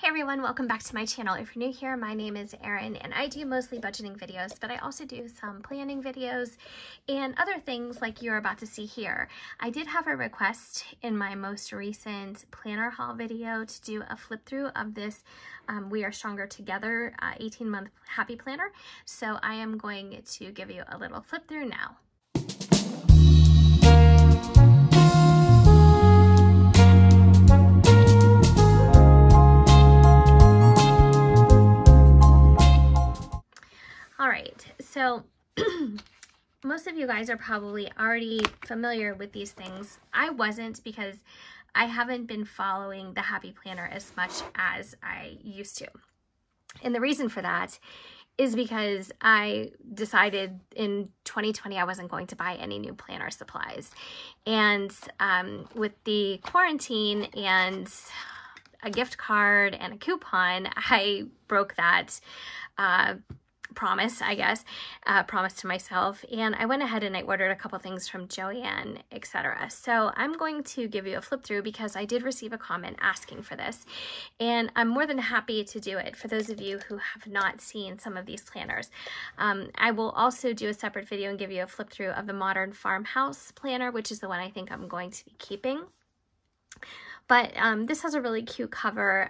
everyone, welcome back to my channel. If you're new here, my name is Erin and I do mostly budgeting videos, but I also do some planning videos and other things like you're about to see here. I did have a request in my most recent planner haul video to do a flip through of this We Are Stronger Together 18-month happy planner. So I am going to give you a little flip through now. All right, so most of you guys are probably already familiar with these things. I wasn't, because I haven't been following the Happy Planner as much as I used to. And the reason for that is because I decided in 2020 I wasn't going to buy any new planner supplies. And with the quarantine and a gift card and a coupon, I broke that promise, I guess, promise to myself, and I went ahead and I ordered a couple things from Joanne, etc. So I'm going to give you a flip through because I did receive a comment asking for this, and I'm more than happy to do it for those of you who have not seen some of these planners. I will also do a separate video and give you a flip through of the Modern Farmhouse planner, which is the one I think I'm going to be keeping. But this has a really cute cover.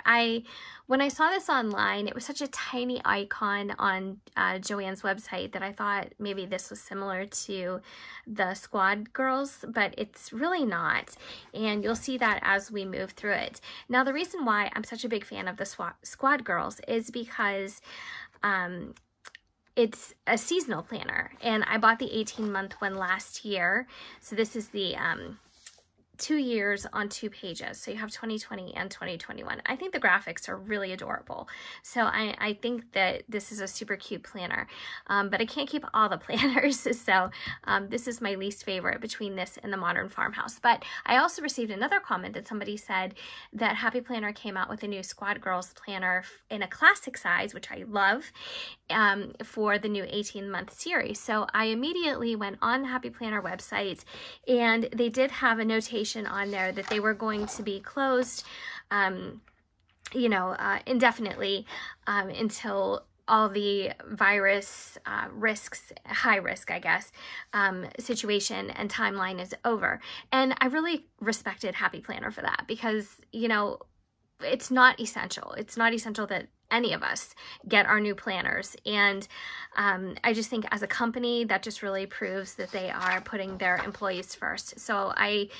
When I saw this online, it was such a tiny icon on Joanne's website that I thought maybe this was similar to the Squad Girls, but it's really not. And you'll see that as we move through it. Now, the reason why I'm such a big fan of the Squad Girls is because it's a seasonal planner. And I bought the 18-month one last year. So this is the 2 years on 2 pages. So you have 2020 and 2021. I think the graphics are really adorable. So I think that this is a super cute planner, but I can't keep all the planners. So this is my least favorite between this and the Modern Farmhouse. But I also received another comment that somebody said that Happy Planner came out with a new Squad Girls planner in a classic size, which I love, for the new 18-month series. So I immediately went on the Happy Planner website, and they did have a notation on there that they were going to be closed, indefinitely until all the virus risks, high risk, I guess, situation and timeline is over. And I really respected Happy Planner for that because, it's not essential. It's not essential that any of us get our new planners. And I just think as a company, that just really proves that they are putting their employees first. So I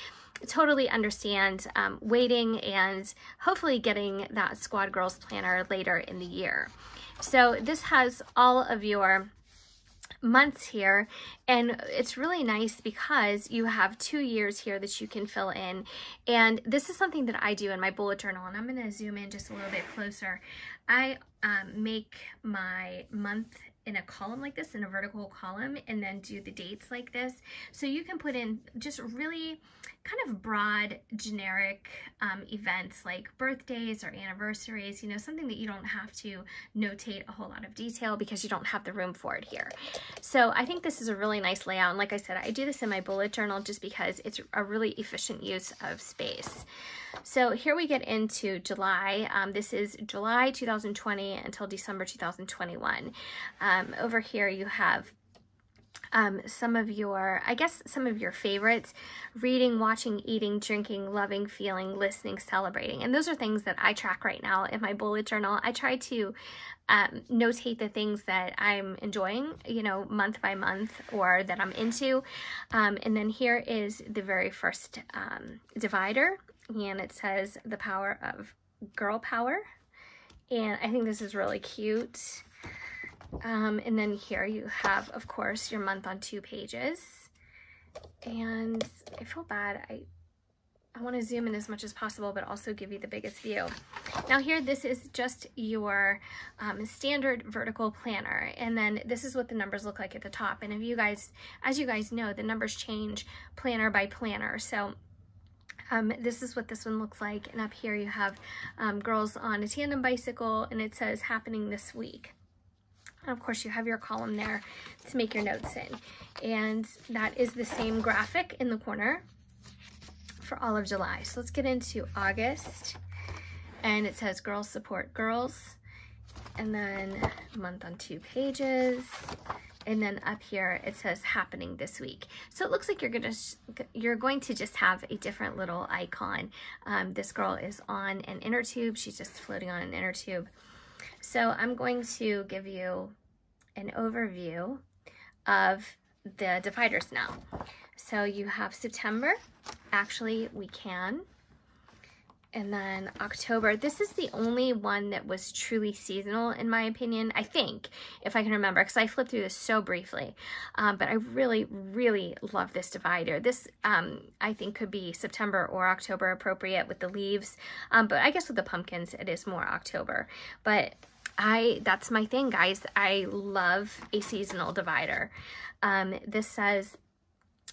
totally understand waiting and hopefully getting that Squad Girls planner later in the year. So this has all of your months here, and it's really nice because you have 2 years here that you can fill in. And this is something that I do in my bullet journal, and I'm going to zoom in just a little bit closer. I make my month in a column like this, in a vertical column, and then do the dates like this. So you can put in just really kind of broad, generic events like birthdays or anniversaries, something that you don't have to notate a whole lot of detail because you don't have the room for it here. So I think this is a really nice layout. And like I said, I do this in my bullet journal just because it's a really efficient use of space. So here we get into July. This is July 2020 until December 2021. Over here you have some of your favorites: reading, watching, eating, drinking, loving, feeling, listening, celebrating. And those are things that I track right now in my bullet journal. I try to notate the things that I'm enjoying, month by month, or that I'm into. And then here is the very first divider, and it says the power of girl power. And I think this is really cute. And then here you have, of course, your month on 2 pages. And I feel bad. I want to zoom in as much as possible, but also give you the biggest view. Now here, this is just your standard vertical planner. And then this is what the numbers look like at the top. And if you guys, as you guys know, the numbers change planner by planner. So this is what this one looks like. And up here you have girls on a tandem bicycle, and it says happening this week. And of course you have your column there to make your notes in. And that is the same graphic in the corner for all of July. So let's get into August. and it says girls support girls, and then month on 2 pages, and then up here it says happening this week. So it looks like you're going to just have a different little icon. This girl is on an inner tube. She's just floating on an inner tube. So I'm going to give you an overview of the dividers now. So you have September, actually we can. And then October, this is the only one that was truly seasonal in my opinion, I think, if I can remember, because I flipped through this so briefly. But I really, really love this divider. This, I think, could be September or October appropriate with the leaves. But I guess with the pumpkins, it is more October. But that's my thing, guys. I love a seasonal divider. This says,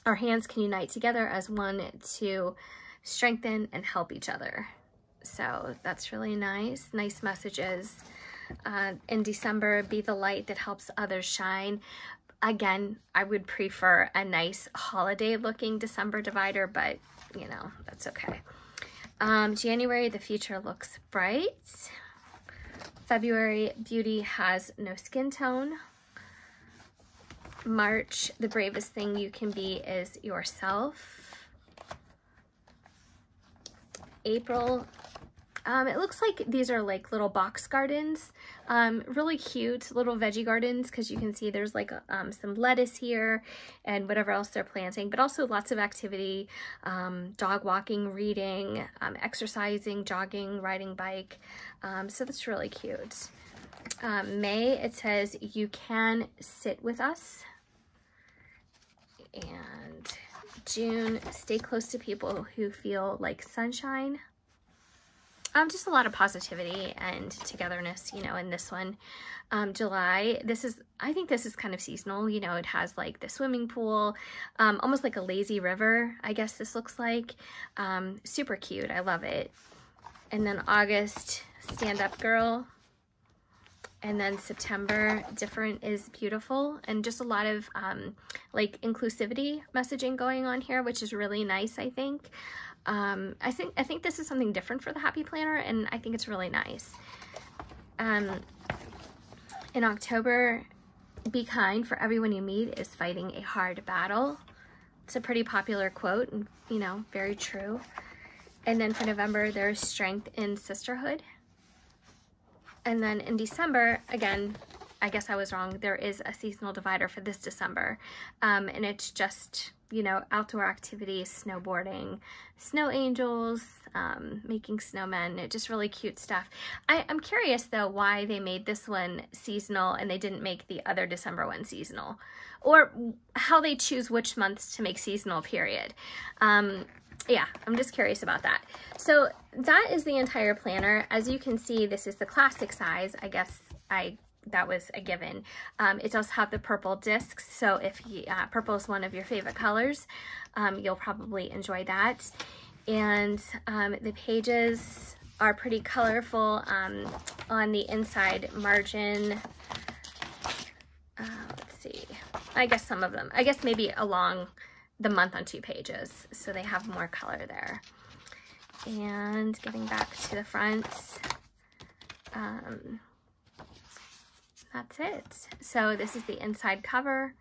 our hands can unite together as one to strengthen and help each other. So that's really nice. Nice messages. In December, be the light that helps others shine. Again, I would prefer a nice holiday looking December divider, but you know, that's okay. January, the future looks bright. February, beauty has no skin tone. March, the bravest thing you can be is yourself. April, it looks like these are like little box gardens, really cute little veggie gardens, because you can see there's like some lettuce here and whatever else they're planting, but also lots of activity, dog walking, reading, exercising, jogging, riding bike, so that's really cute. May, it says you can sit with us. And June, stay close to people who feel like sunshine. Just a lot of positivity and togetherness, you know, in this one. July, I think this is kind of seasonal. You know, it has like the swimming pool, almost like a lazy river, I guess this looks like. Super cute, I love it. And then August, stand up girl. And then September, different is beautiful, and just a lot of like inclusivity messaging going on here, which is really nice, I think. I think this is something different for the Happy Planner, and I think it's really nice. In October, be kind, for everyone you meet is fighting a hard battle. It's a pretty popular quote, and you know, very true. And then for November, there's strength in sisterhood. And then in December, again, I guess I was wrong, there is a seasonal divider for this December. And it's just, you know, outdoor activities, snowboarding, snow angels, making snowmen, just really cute stuff. I'm curious though why they made this one seasonal and they didn't make the other December one seasonal, or how they choose which months to make seasonal, period. Yeah, I'm just curious about that. So that is the entire planner. As you can see, this is the classic size. I guess that was a given. It does have the purple discs, so if purple is one of your favorite colors, you'll probably enjoy that. And the pages are pretty colorful on the inside margin. Let's see, I guess some of them, I guess maybe along the month on 2 pages, so they have more color there. And getting back to the front, that's it. So this is the inside cover.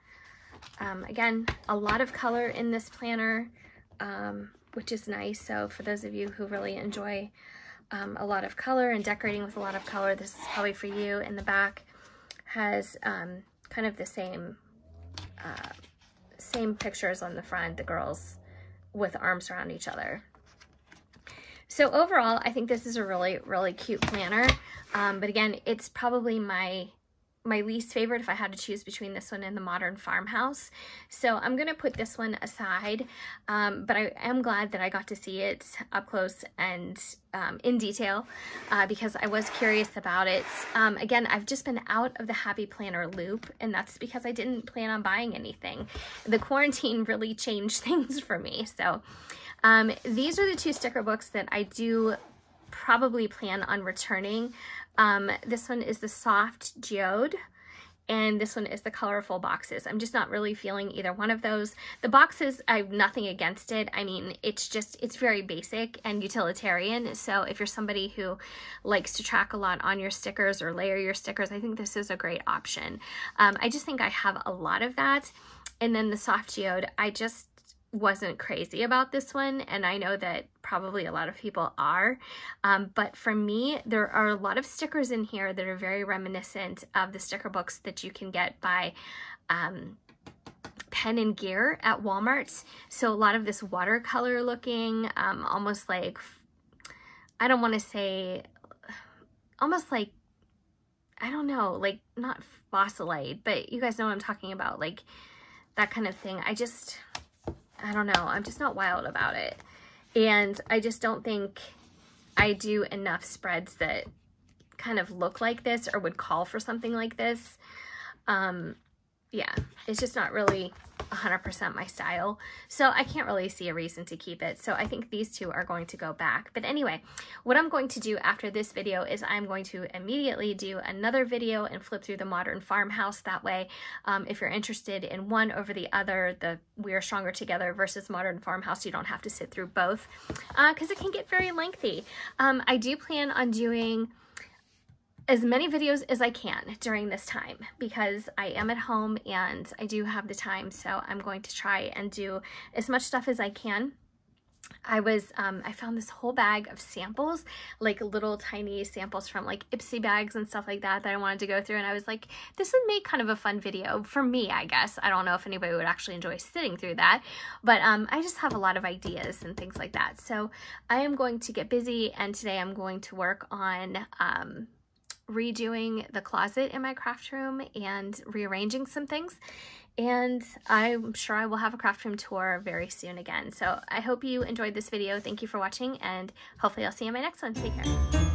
Again, a lot of color in this planner, which is nice. So for those of you who really enjoy a lot of color and decorating with a lot of color, this is probably for you. In the back has kind of the same pictures on the front, the girls with arms around each other. So overall, I think this is a really, really cute planner. But again, it's probably my least favorite if I had to choose between this one and the Modern Farmhouse. So I'm going to put this one aside, but I am glad that I got to see it up close and in detail because I was curious about it. Again, I've just been out of the Happy Planner loop, and that's because I didn't plan on buying anything. The quarantine really changed things for me. So these are the 2 sticker books that I do probably plan on returning. This one is the soft Geode, and this one is the colorful boxes. I'm just not really feeling either one of those. The boxes, I have nothing against it. I mean, it's very basic and utilitarian. So if you're somebody who likes to track a lot on your stickers or layer your stickers, I think this is a great option. I just think I have a lot of that. And then the soft geode, I just wasn't crazy about this one, and I know that probably a lot of people are, but for me, there are a lot of stickers in here that are very reminiscent of the sticker books that you can get by Pen and Gear at Walmart. So a lot of this watercolor looking, almost like, I don't want to say, almost like, I don't know, like not fossilite, but you guys know what I'm talking about, like that kind of thing. I don't know, I'm just not wild about it. And I just don't think I do enough spreads that kind of look like this or would call for something like this. Yeah, it's just not really 100% my style. So I can't really see a reason to keep it. So I think these two are going to go back. But anyway, what I'm going to do after this video is I'm going to immediately do another video and flip through the Modern Farmhouse. That way, if you're interested in one over the other, the We Are Stronger Together versus Modern Farmhouse, you don't have to sit through both because it can get very lengthy. I do plan on doing as many videos as I can during this time because I am at home and I do have the time, so I'm going to try and do as much stuff as I can. I found this whole bag of samples, like little tiny samples from like Ipsy bags and stuff like that I wanted to go through, and I was like, this would make kind of a fun video for me, I guess. I don't know if anybody would actually enjoy sitting through that, but I just have a lot of ideas and things like that. So I am going to get busy, and today I'm going to work on redoing the closet in my craft room and rearranging some things, and I'm sure I will have a craft room tour very soon again. So I hope you enjoyed this video. Thank you for watching, and hopefully I'll see you in my next one. Take care.